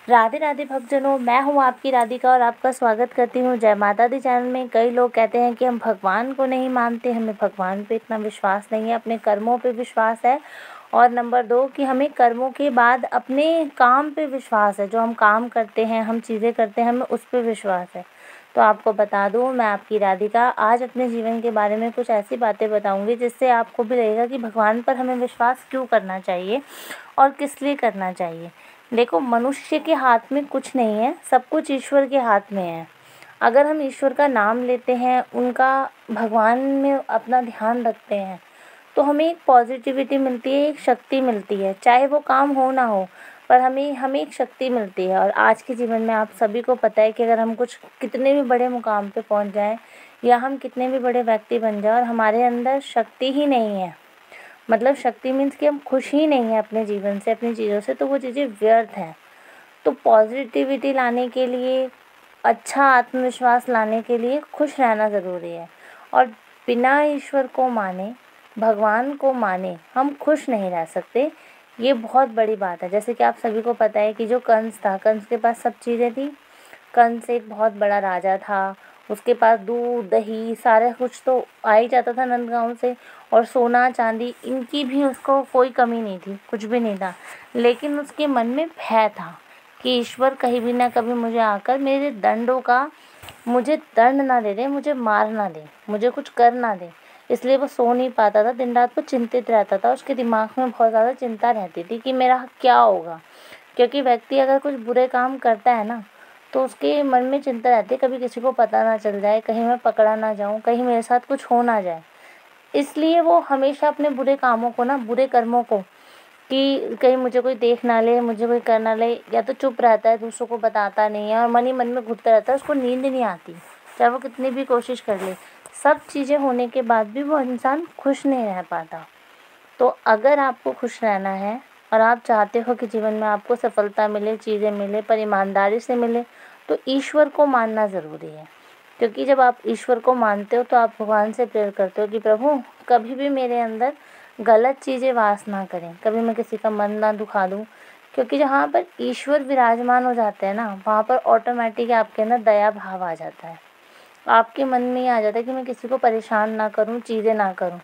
राधे राधे भक्तजनों, मैं हूँ आपकी राधिका और आपका स्वागत करती हूँ जय माता दी चैनल में। कई लोग कहते हैं कि हम भगवान को नहीं मानते, हमें भगवान पे इतना विश्वास नहीं है, अपने कर्मों पे विश्वास है। और नंबर 2 कि हमें कर्मों के बाद अपने काम पे विश्वास है, जो हम काम करते हैं, हम चीज़ें करते हैं, हमें उस पे विश्वास है। तो आपको बता दूँ, मैं आपकी राधिका आज अपने जीवन के बारे में कुछ ऐसी बातें बताऊँगी जिससे आपको भी लगेगा कि भगवान पर हमें विश्वास क्यों करना चाहिए और किस लिए करना चाहिए। देखो, मनुष्य के हाथ में कुछ नहीं है, सब कुछ ईश्वर के हाथ में है। अगर हम ईश्वर का नाम लेते हैं, उनका भगवान में अपना ध्यान रखते हैं, तो हमें एक पॉजिटिविटी मिलती है, एक शक्ति मिलती है, चाहे वो काम हो ना हो, पर हमें हमें एक शक्ति मिलती है। और आज के जीवन में आप सभी को पता है कि अगर हम कुछ कितने भी बड़े मुकाम पे पहुंच जाएं या हम कितने भी बड़े व्यक्ति बन जाएं और हमारे अंदर शक्ति ही नहीं है, मतलब शक्ति मीन्स कि हम खुश ही नहीं हैं अपने जीवन से, अपनी चीज़ों से, तो वो चीज़ें व्यर्थ हैं। तो पॉजिटिविटी लाने के लिए, अच्छा आत्मविश्वास लाने के लिए खुश रहना ज़रूरी है। और बिना ईश्वर को माने, भगवान को माने, हम खुश नहीं रह सकते। ये बहुत बड़ी बात है। जैसे कि आप सभी को पता है कि जो कंस था, कंस के पास सब चीज़ें थी। कंस एक बहुत बड़ा राजा था, उसके पास दूध दही सारा कुछ तो आ ही जाता था नंदगांव से, और सोना चांदी इनकी भी उसको कोई कमी नहीं थी, कुछ भी नहीं था। लेकिन उसके मन में भय था कि ईश्वर कहीं भी ना कभी मुझे आकर मेरे दंडों का, मुझे दंड ना दे दे, मुझे मार ना दे, मुझे कुछ कर ना दे। इसलिए वो सो नहीं पाता था, दिन रात वो चिंतित रहता था। उसके दिमाग में बहुत ज़्यादा चिंता रहती थी कि मेरा क्या होगा। क्योंकि व्यक्ति अगर कुछ बुरे काम करता है ना, तो उसके मन में चिंता रहती है, कभी किसी को पता ना चल जाए, कहीं मैं पकड़ा ना जाऊं, कहीं मेरे साथ कुछ हो ना जाए। इसलिए वो हमेशा अपने बुरे कामों को ना, बुरे कर्मों को, कि कहीं मुझे कोई देख ना ले, मुझे कोई कर ना ले, या तो चुप रहता है, दूसरों को बताता नहीं है और मन ही मन में घुटता रहता है। उसको नींद नहीं आती, चाहे वो कितनी भी कोशिश कर ले। सब चीज़ें होने के बाद भी वो इंसान खुश नहीं रह पाता। तो अगर आपको खुश रहना है और आप चाहते हो कि जीवन में आपको सफलता मिले, चीज़ें मिले, पर ईमानदारी से मिले, तो ईश्वर को मानना ज़रूरी है। क्योंकि जब आप ईश्वर को मानते हो तो आप भगवान से प्रेयर करते हो कि प्रभु, कभी भी मेरे अंदर गलत चीज़ें वास ना करें, कभी मैं किसी का मन ना दुखा दूँ। क्योंकि जहाँ पर ईश्वर विराजमान हो जाते हैं ना, वहाँ पर ऑटोमेटिक आपके अंदर दया भाव आ जाता है। आपके मन में ये आ जाता है कि मैं किसी को परेशान ना करूं, चीज़ें ना करूं।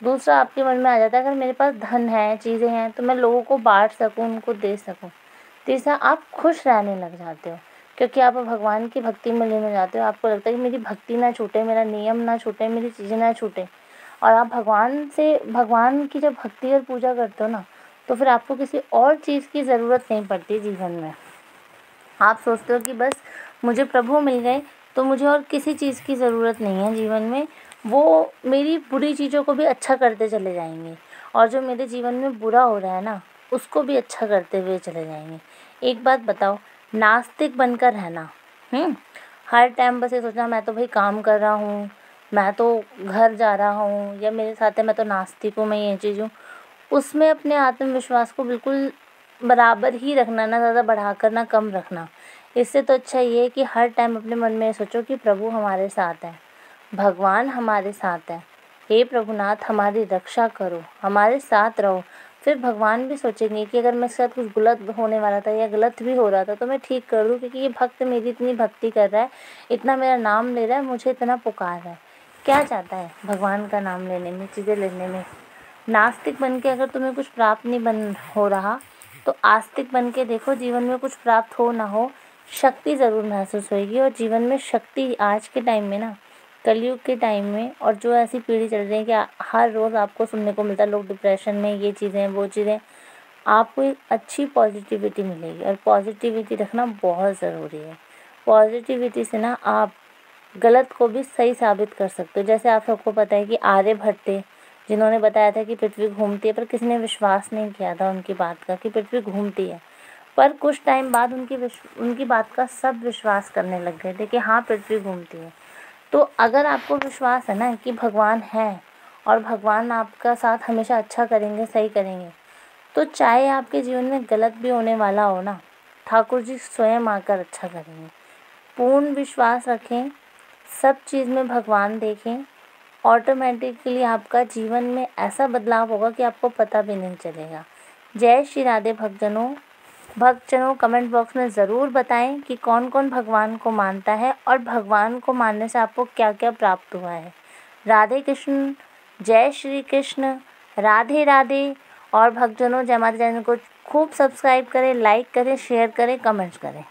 दूसरा, आपके मन में आ जाता है अगर मेरे पास धन है, चीज़ें हैं, तो मैं लोगों को बांट सकूं, उनको दे सकूं। तीसरा, आप खुश रहने लग जाते हो, क्योंकि आप भगवान की भक्ति में लीन हो जाते हो। आपको लगता है कि मेरी भक्ति ना छूटे, मेरा नियम ना छूटे, मेरी चीज़ें ना छूटे। और आप भगवान की जब भक्ति और पूजा करते हो ना, तो फिर आपको किसी और चीज़ की ज़रूरत नहीं पड़ती जीवन में। आप सोचते हो कि बस मुझे प्रभु मिल गए तो मुझे और किसी चीज़ की ज़रूरत नहीं है जीवन में। वो मेरी बुरी चीज़ों को भी अच्छा करते चले जाएंगे, और जो मेरे जीवन में बुरा हो रहा है ना, उसको भी अच्छा करते हुए चले जाएंगे। एक बात बताओ, नास्तिक बनकर रहना, हर टाइम बस ये सोचना मैं तो भाई काम कर रहा हूँ, मैं तो घर जा रहा हूँ, या मेरे साथ है मैं तो नास्तिक हूँ, मैं ये चीज़ हूँ, उसमें अपने आत्मविश्वास को बिल्कुल बराबर ही रखना, ना ज़्यादा बढ़ाकर ना कम रखना। इससे तो अच्छा ये है कि हर टाइम अपने मन में सोचो कि प्रभु हमारे साथ है, भगवान हमारे साथ है, हे प्रभुनाथ हमारी रक्षा करो, हमारे साथ रहो। फिर भगवान भी सोचेंगे कि अगर मेरे साथ कुछ गलत होने वाला था या गलत भी हो रहा था तो मैं ठीक कर दूँ, क्योंकि ये भक्त मेरी इतनी भक्ति कर रहा है, इतना मेरा नाम ले रहा है, मुझे इतना पुकार रहा है। क्या चाहता है भगवान का नाम लेने में, चीज़ें लेने में। नास्तिक बन के अगर तुम्हें कुछ प्राप्त नहीं बन हो रहा, तो आस्तिक बन के देखो, जीवन में कुछ प्राप्त हो ना हो, शक्ति ज़रूर महसूस होएगी। और जीवन में शक्ति आज के टाइम में ना, कलयुग के टाइम में, और जो ऐसी पीढ़ी चल रही है कि हर रोज़ आपको सुनने को मिलता है लोग डिप्रेशन में, ये चीज़ें वो चीज़ें, आपको एक अच्छी पॉजिटिविटी मिलेगी। और पॉजिटिविटी रखना बहुत ज़रूरी है। पॉजिटिविटी से ना आप गलत को भी सही साबित कर सकते हो। जैसे आप सबको पता है कि आर्यभट्ट थे, जिन्होंने बताया था कि पृथ्वी घूमती है, पर किसी ने विश्वास नहीं किया था उनकी बात का कि पृथ्वी घूमती है। पर कुछ टाइम बाद उनकी बात का सब विश्वास करने लग गए थे कि हाँ, पृथ्वी घूमती है। तो अगर आपको विश्वास है ना कि भगवान है और भगवान आपका साथ हमेशा अच्छा करेंगे, सही करेंगे, तो चाहे आपके जीवन में गलत भी होने वाला हो ना, ठाकुर जी स्वयं आकर अच्छा करेंगे। पूर्ण विश्वास रखें, सब चीज़ में भगवान देखें, ऑटोमेटिकली आपका जीवन में ऐसा बदलाव होगा कि आपको पता भी नहीं चलेगा। जय श्री राधे भक्तजनों। भक्तजनों कमेंट बॉक्स में ज़रूर बताएं कि कौन कौन भगवान को मानता है और भगवान को मानने से आपको क्या क्या प्राप्त हुआ है। राधे कृष्ण, जय श्री कृष्ण, राधे राधे। और भक्तजनों जय माता चैनल को खूब सब्सक्राइब करें, लाइक करें, शेयर करें, कमेंट्स करें।